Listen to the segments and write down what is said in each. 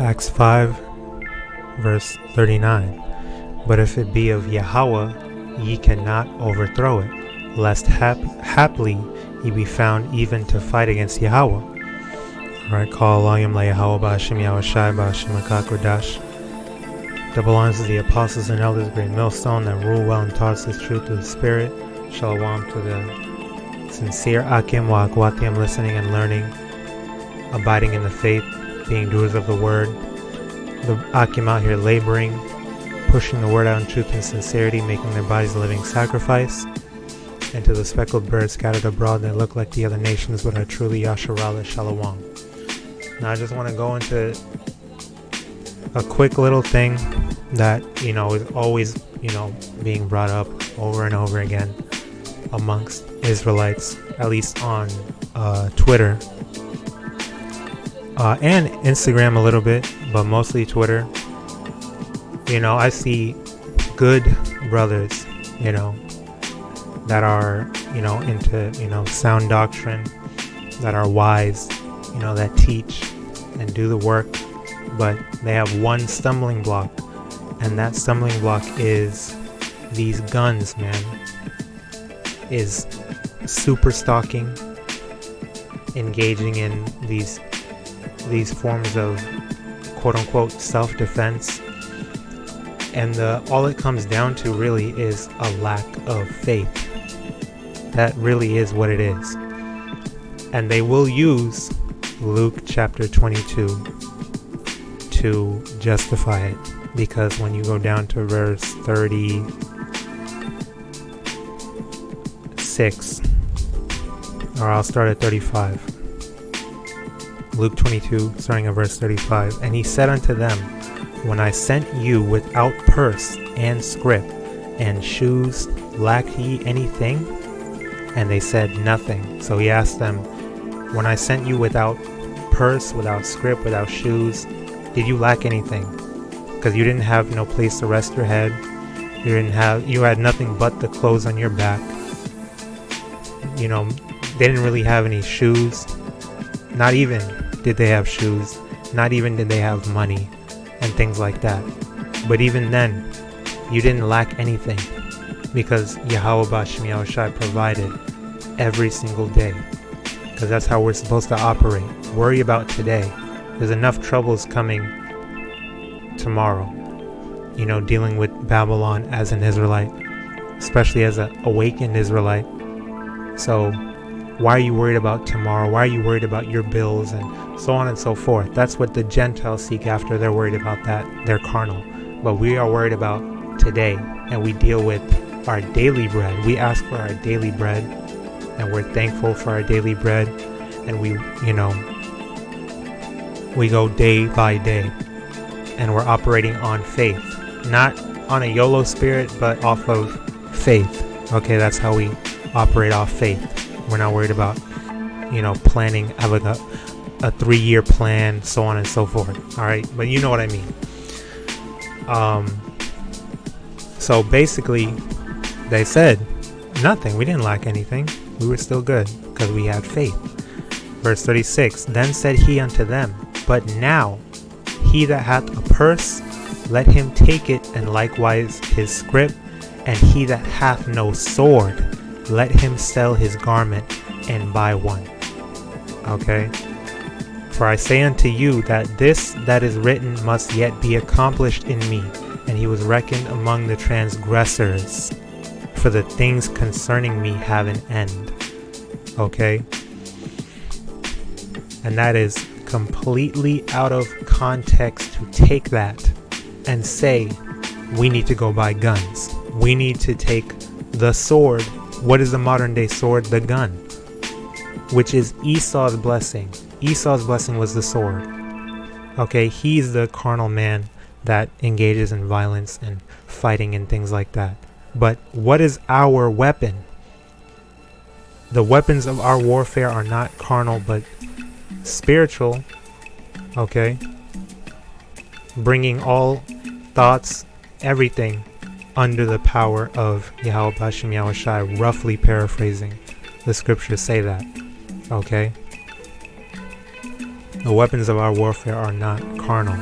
Acts 5 verse 39. But if it be of Yahweh, ye cannot overthrow it, lest haply ye be found even to fight against Yahweh. Alright, HALALYAM, YAHAWAH, BAHASHAM, YAHAWASHI, BAHASHAM, QADASH. Double honors to the apostles and elders, great millstone that rule well and taught us this truth through the Spirit. Shalom to the sincere Akim, YAHAWADAH, listening and learning, abiding in the faith, being doers of the word. The Akim out here laboring, pushing the word out in truth and sincerity, making their bodies a living sacrifice. And to the speckled birds scattered abroad that look like the other nations but are truly Yasharallah Shalom. Now I just want to go into a quick little thing that, is always, being brought up over and over again amongst Israelites, at least on Twitter and Instagram a little bit, but mostly Twitter. I see good brothers, that are, into, sound doctrine, that are wise, that teach and do the work, but they have one stumbling block, and that stumbling block is these guns, man, is super stalking, engaging in these forms of quote-unquote self-defense. And all it comes down to really is a lack of faith. That really is what it is. And they will use Luke chapter 22 to justify it. Because when you go down to verse 36, or I'll start at 35. Luke 22, starting at verse 35. And he said unto them, when I sent you without purse and scrip and shoes, lack ye anything? And they said, nothing. So he asked them, when I sent you without purse, without scrip, without shoes, did you lack anything? Because you didn't have no place to rest your head. You had nothing but the clothes on your back. They didn't really have any shoes. Not even did they have shoes. Not even did they have money and things like that. But even then, you didn't lack anything, because Yahweh Bashim Yahushai provided every single day, because that's how we're supposed to operate. Worry about today. There's enough troubles coming tomorrow, dealing with Babylon as an Israelite, especially as an awakened Israelite. So why are you worried about tomorrow? Why are you worried about your bills and so on and so forth? That's what the Gentiles seek after. They're worried about that. They're carnal. But we are worried about today, and we deal with our daily bread. We ask for our daily bread, and we're thankful for our daily bread, and we go day by day, and we're operating on faith. Not on a YOLO spirit, but off of faith. Okay, that's how we operate off faith. We're not worried about, planning, having a 3-year plan, so on and so forth. All right, but you know what I mean. So basically, they said nothing. We didn't lack anything. We were still good because we had faith. Verse 36. Then said he unto them, but now he that hath a purse, let him take it, and likewise his scrip. And he that hath no sword, let him sell his garment and buy one. Okay? For I say unto you that this that is written must yet be accomplished in me. And he was reckoned among the transgressors. For the things concerning me have an end. Okay? And that is completely out of context to take that and say, we need to go buy guns. We need to take the sword. What is the modern day sword? The gun, which is Esau's blessing. Esau's blessing was the sword. Okay, he's the carnal man that engages in violence and fighting and things like that. But what is our weapon? The weapons of our warfare are not carnal, but spiritual. Okay, bringing all thoughts, everything, under the power of Yahweh Bashim Yahushai, roughly paraphrasing. The scriptures say that. Okay? The weapons of our warfare are not carnal.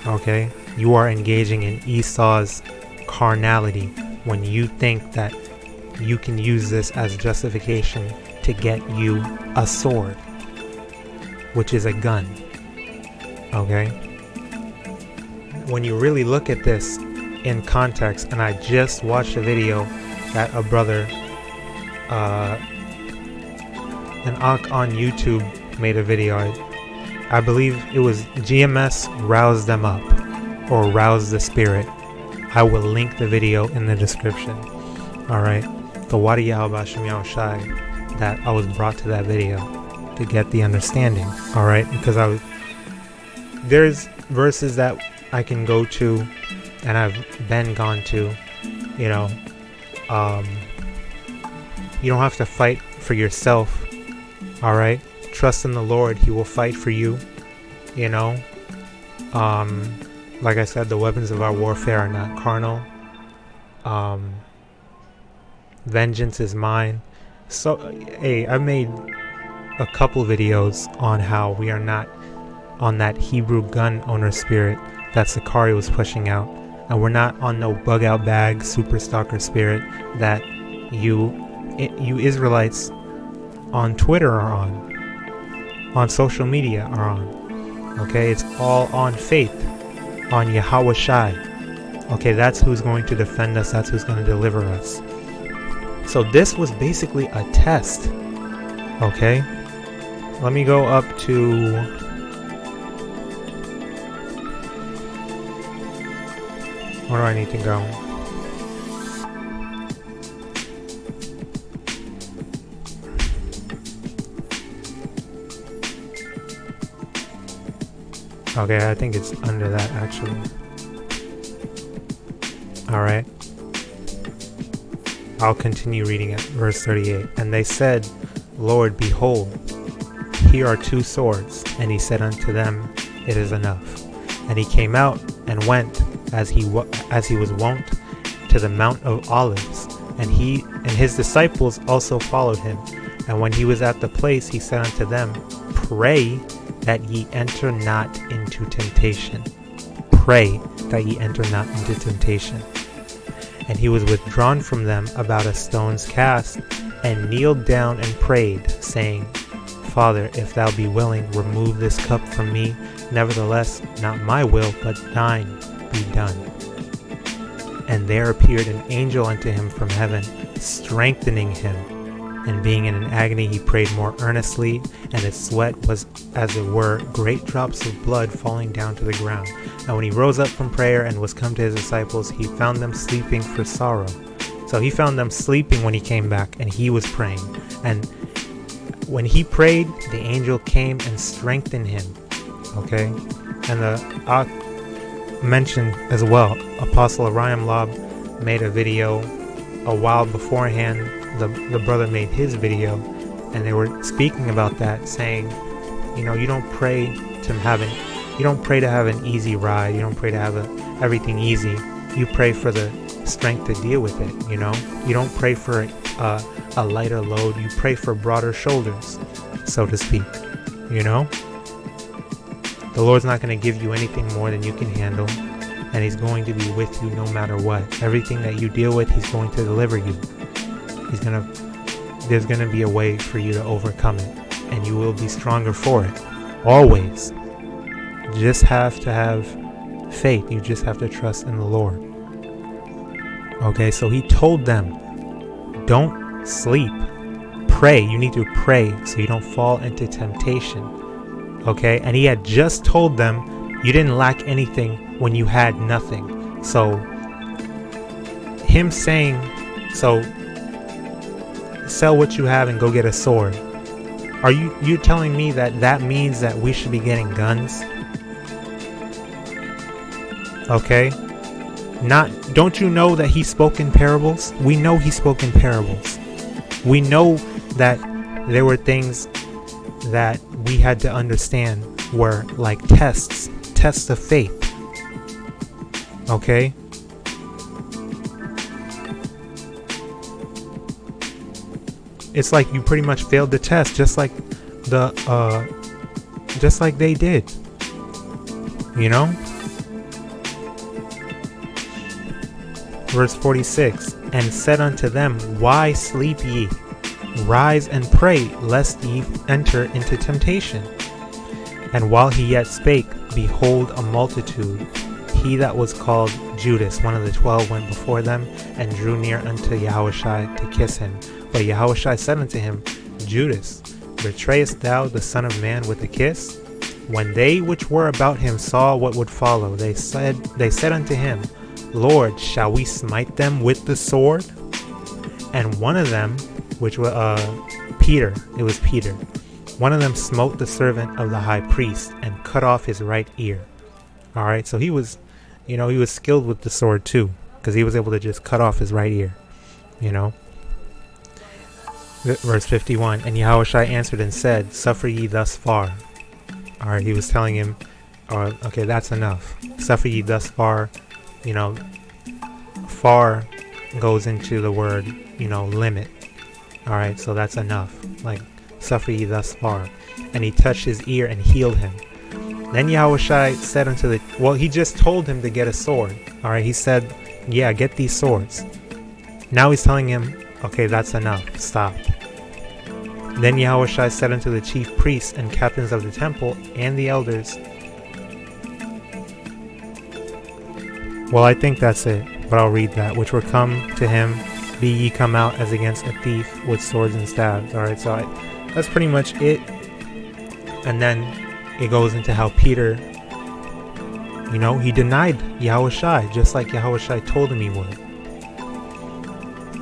Okay? You are engaging in Esau's carnality when you think that you can use this as justification to get you a sword, which is a gun. Okay? When you really look at this in context, and I just watched a video that a brother, an Ak on YouTube made a video. I believe it was GMS Rouse Them Up, or Rouse the Spirit. I will link the video in the description. Alright, the YAHAWASHI that I was brought to that video to get the understanding. Alright, because there's verses that I can go to, and I've been gone to, you know. You don't have to fight for yourself. Alright, trust in the Lord, He will fight for you. You know, like I said, the weapons of our warfare are not carnal. Vengeance is mine. So, hey, I made a couple videos on how we are not on that Hebrew gun owner spirit that Sakari was pushing out, and we're not on no bug out bag super stalker spirit that you Israelites on Twitter are on social media are on. Okay, it's all on faith, on YAHAWASHI. Okay, that's who's going to defend us, that's who's going to deliver us. So this was basically a test. Okay, let me go up to where do I need to go? Okay, I think it's under that actually. Alright. I'll continue reading at verse 38. And they said, Lord, behold, here are 2 swords. And he said unto them, it is enough. And he came out and went as he was wont to the Mount of Olives. And he and his disciples also followed him. And when he was at the place, he said unto them, pray that ye enter not into temptation. Pray that ye enter not into temptation. And he was withdrawn from them about a stone's cast, and kneeled down and prayed, saying, Father, if thou be willing, remove this cup from me. Nevertheless, not my will, but thine be done. And there appeared an angel unto him from heaven, strengthening him. And being in an agony, he prayed more earnestly, and his sweat was, as it were, great drops of blood falling down to the ground. And when he rose up from prayer and was come to his disciples, he found them sleeping for sorrow. So he found them sleeping when he came back, and he was praying. And when he prayed, the angel came and strengthened him. Okay? And the mentioned as well, Apostle Ariam Lob made a video a while beforehand. The brother made his video, and they were speaking about that, saying, you know, you don't pray to have an easy ride. You don't pray to have everything easy. You pray for the strength to deal with it. You know, you don't pray for a lighter load. You pray for broader shoulders, so to speak. You know, the Lord's not going to give you anything more than you can handle, and He's going to be with you no matter what. Everything that you deal with, He's going to deliver you. There's gonna be a way for you to overcome it, and you will be stronger for it. Always. You just have to have faith. You just have to trust in the Lord. Okay, so he told them, don't sleep. Pray. You need to pray so you don't fall into temptation. Okay, and he had just told them you didn't lack anything when you had nothing. So him saying, so sell what you have and go get a sword. Are you telling me that means that we should be getting guns? Okay? Don't you know that he spoke in parables? We know he spoke in parables. We know that there were things that we had to understand were like tests of faith. Okay? It's like you pretty much failed the test, just like the just like they did. You know? Verse 46, and said unto them, Why sleep ye? Rise and pray, lest ye enter into temptation. And while he yet spake, behold, a multitude. He that was called Judas, one of the 12, went before them, and drew near unto YAHAWASHI to kiss him. But YAHAWASHI said unto him, Judas, betrayest thou the Son of Man with a kiss? When they which were about him saw what would follow, they said unto him, Lord, shall we smite them with the sword? And one of them, which was Peter, it was Peter, one of them smote the servant of the high priest and cut off his right ear. All right, so he was, he was skilled with the sword too, because he was able to just cut off his right ear, Verse 51, and YAHAWASHI answered and said, Suffer ye thus far. All right, he was telling him, okay, that's enough. Suffer ye thus far. Far goes into the word, limit. All right, so that's enough. Like, suffer ye thus far. And he touched his ear and healed him. Then YAHAWASHI said unto he just told him to get a sword. All right, he said, yeah, get these swords. Now he's telling him, okay, that's enough. Stop. Then YAHAWASHI said unto the chief priests and captains of the temple and the elders, well, I think that's it, but I'll read that. Which were come to him, be ye come out as against a thief with swords and staves. All right, so that's pretty much it. And then it goes into how Peter, he denied YAHAWASHI, just like YAHAWASHI told him he would.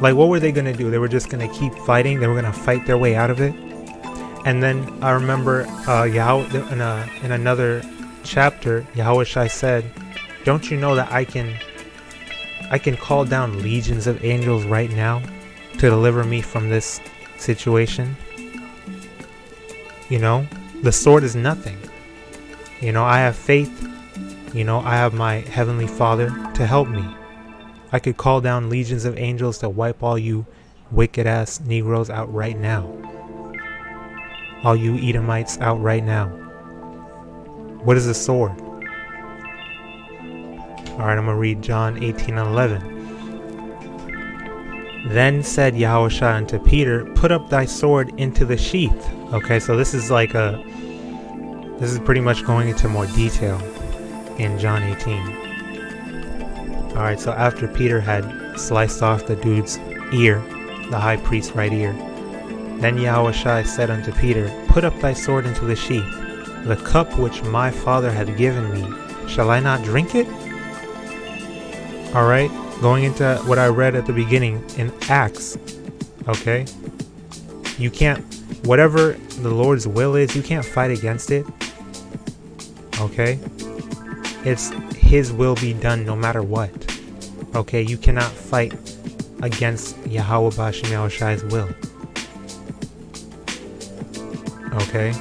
Like, what were they going to do? They were just going to keep fighting. They were going to fight their way out of it. And then I remember in another chapter, YAHAWASHI said, don't you know that I can call down legions of angels right now to deliver me from this situation? The sword is nothing. I have faith. I have my Heavenly Father to help me. I could call down legions of angels to wipe all you wicked ass Negroes out right now. All you Edomites out right now. What is a sword? Alright, I'm going to read John 18 and 11. Then said YAHAWASHI unto Peter, Put up thy sword into the sheath. Okay, so this is pretty much going into more detail in John 18. Alright, so after Peter had sliced off the dude's ear, the high priest's right ear, then YAHAWASHI said unto Peter, Put up thy sword into the sheath. The cup which my Father hath given me, shall I not drink it? Alright, going into what I read at the beginning in Acts, okay? You can't, whatever the Lord's will is, you can't fight against it, okay? It's His will be done no matter what, okay? You cannot fight against Yahweh Bashim Yahushua's will, okay?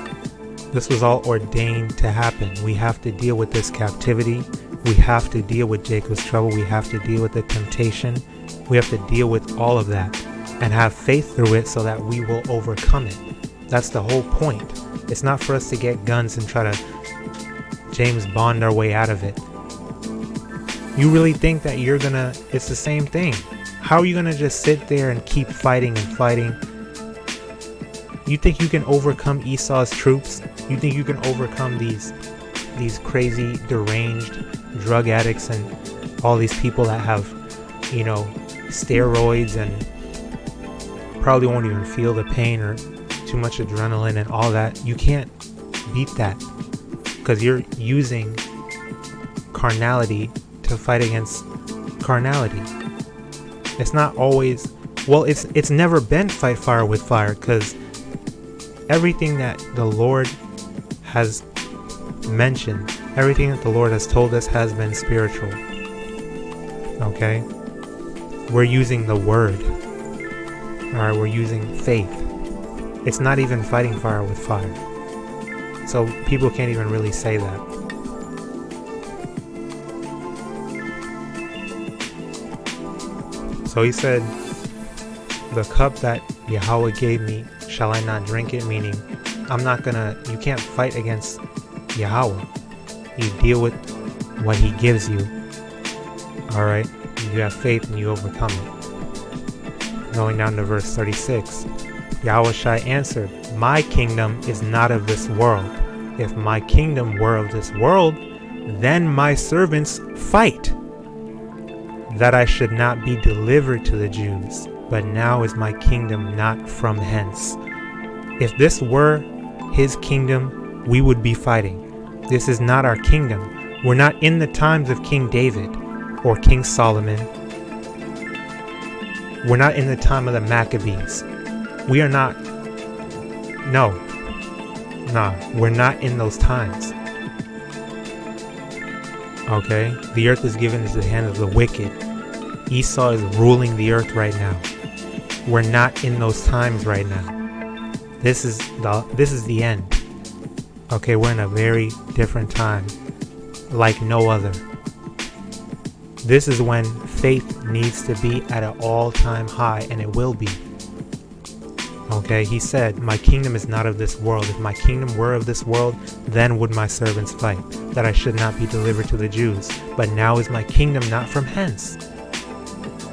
This was all ordained to happen. We have to deal with this captivity. We have to deal with Jacob's trouble. We have to deal with the temptation. We have to deal with all of that and have faith through it so that we will overcome it. That's the whole point. It's not for us to get guns and try to James Bond our way out of it. You really think that you're gonna, it's the same thing. How are you gonna just sit there and keep fighting and fighting? You think you can overcome Esau's troops? You think you can overcome these crazy, deranged drug addicts and all these people that have, steroids and probably won't even feel the pain or too much adrenaline and all that? You can't beat that because you're using carnality to fight against carnality. It's not always, it's never been fight fire with fire, because everything that the Lord has mentioned, everything that the Lord has told us has been spiritual. Okay? We're using the word. Alright, we're using faith. It's not even fighting fire with fire. So people can't even really say that. So he said, the cup that Yahweh gave me, shall I not drink it? Meaning, you can't fight against Yahweh. You deal with what he gives you. Alright? You have faith and you overcome it. Going down to verse 36. YAHAWASHI answered, my kingdom is not of this world. If my kingdom were of this world, then my servants fight, that I should not be delivered to the Jews. But now is my kingdom not from hence. If this were his kingdom, we would be fighting. This is not our kingdom. We're not in the times of King David or King Solomon. We're not in the time of the Maccabees. We are not. No. Nah, we're not in those times. Okay? The earth is given into the hand of the wicked. Esau is ruling the earth right now. We're not in those times right now. This is the end. Okay, we're in a very different time, like no other. This is when faith needs to be at an all-time high, and it will be. Okay, he said, my kingdom is not of this world. If my kingdom were of this world, then would my servants fight, that I should not be delivered to the Jews. But now is my kingdom not from hence.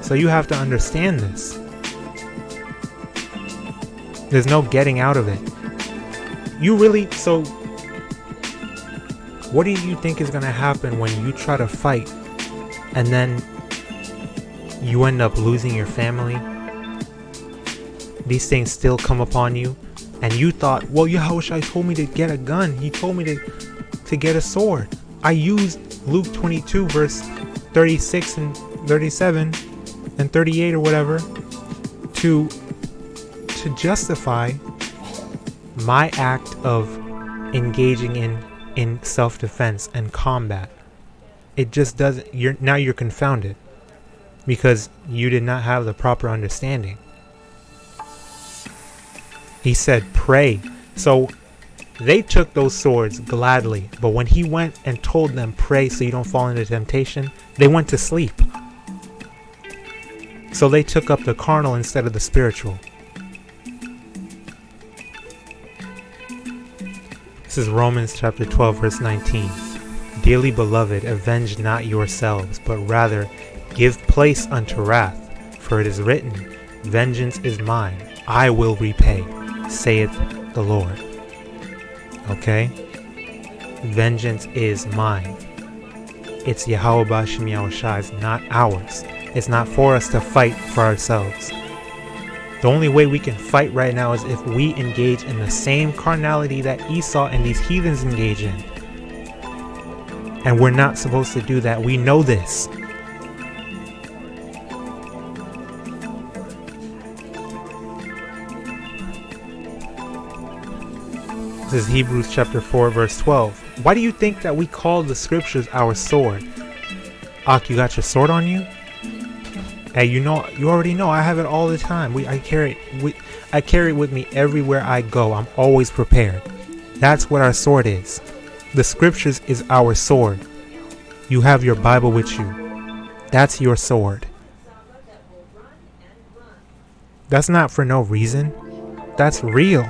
So you have to understand this. There's no getting out of it. So what do you think is going to happen when you try to fight and then you end up losing your family? These things still come upon you, and you thought, well, Yahawashi told me to get a gun. He told me to get a sword. I used Luke 22 verse 36 and 37 and 38 or whatever to justify my act of engaging in self-defense and combat. It just doesn't. You're confounded because you did not have the proper understanding. He said pray. So they took those swords gladly, but when he went and told them pray so you don't fall into temptation, they went to sleep. So they took up the carnal instead of the spiritual. This is Romans chapter 12 verse 19. Dearly beloved, avenge not yourselves, but rather give place unto wrath. For it is written, vengeance is mine, I will repay, saith the Lord. Okay? Vengeance is mine. It's YAHAWASHI, it's not ours. It's not for us to fight for ourselves. The only way we can fight right now is if we engage in the same carnality that Esau and these heathens engage in. And we're not supposed to do that. We know this. This is Hebrews chapter 4 verse 12. Why do you think that we call the scriptures our sword? Ak, you got your sword on you? Hey, you already know I have it all the time. I carry it with me everywhere I go. I'm always prepared. That's what our sword is. The scriptures is our sword. You have your Bible with you. That's your sword. That's not for no reason. That's real.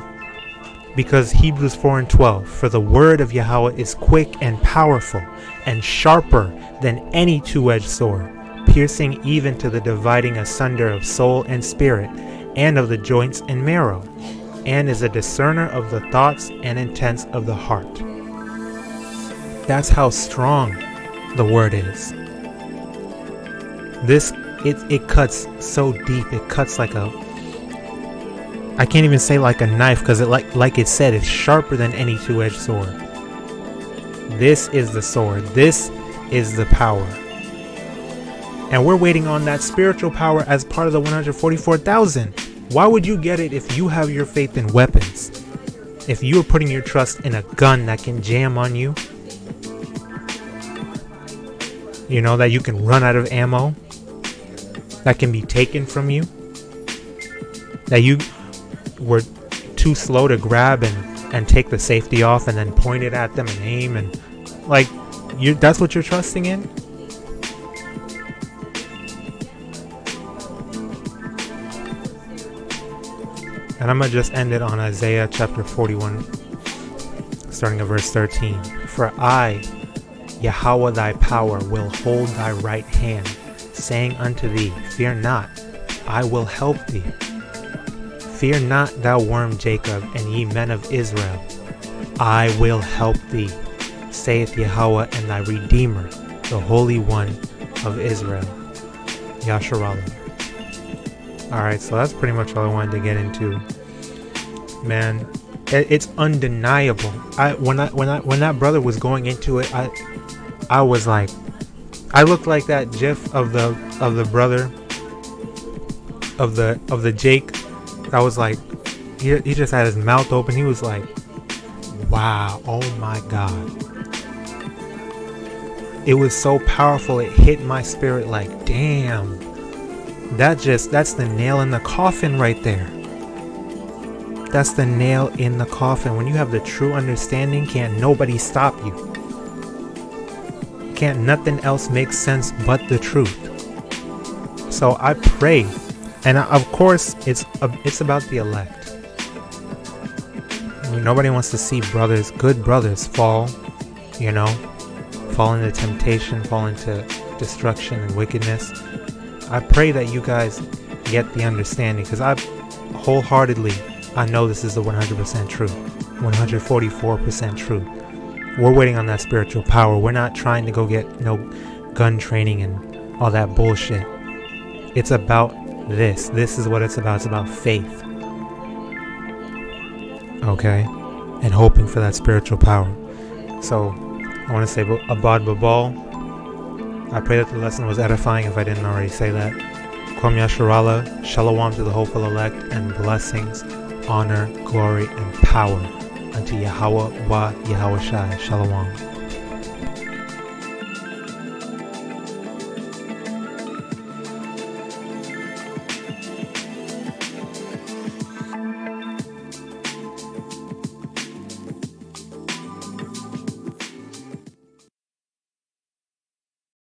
Because Hebrews 4 and 12, for the word of Yahweh is quick and powerful and sharper than any two-edged sword, piercing even to the dividing asunder of soul and spirit, and of the joints and marrow, and is a discerner of the thoughts and intents of the heart. That's how strong the word is. It cuts so deep. It cuts like I can't even say like a knife, because like it said, it's sharper than any two-edged sword. This is the sword. This is the power. And we're waiting on that spiritual power as part of the 144,000. Why would you get it if you have your faith in weapons? If you are putting your trust in a gun that can jam on you, you know, that you can run out of ammo, that can be taken from you, that you were too slow to grab and take the safety off and then point it at them and aim, and that's what you're trusting in? And I'm going to just end it on Isaiah chapter 41, starting at verse 13. For I, Yahawah thy power, will hold thy right hand, saying unto thee, fear not, I will help thee. Fear not, thou worm Jacob, and ye men of Israel, I will help thee, saith Yahawah and thy Redeemer, the Holy One of Israel. Yasharallah. Alright, so that's pretty much all I wanted to get into. Man, it's undeniable. When that brother was going into it, I was like, I looked like that GIF of the brother of the Jake. I was like, he just had his mouth open. He was like, wow, oh my God. It was so powerful. It hit my spirit like, damn. That's the nail in the coffin right there. That's the nail in the coffin. When you have the true understanding, can't nobody stop you. Can't nothing else make sense but the truth. So I pray, and of course it's about the elect. I mean, nobody wants to see good brothers fall, fall into temptation, fall into destruction and wickedness. I pray that you guys get the understanding, because I know this is the 100% truth, 144% truth. We're waiting on that spiritual power. We're not trying to go get no gun training and all that bullshit. It's about this. This is what it's about. It's about faith. Okay? And hoping for that spiritual power. So, I want to say Abad Babal. I pray that the lesson was edifying if I didn't already say that. Kwam Yasharallah, Shalom to the hopeful elect, and blessings, honor, glory, and power unto YAHAWAH wa YAHAWASHI. Shalom.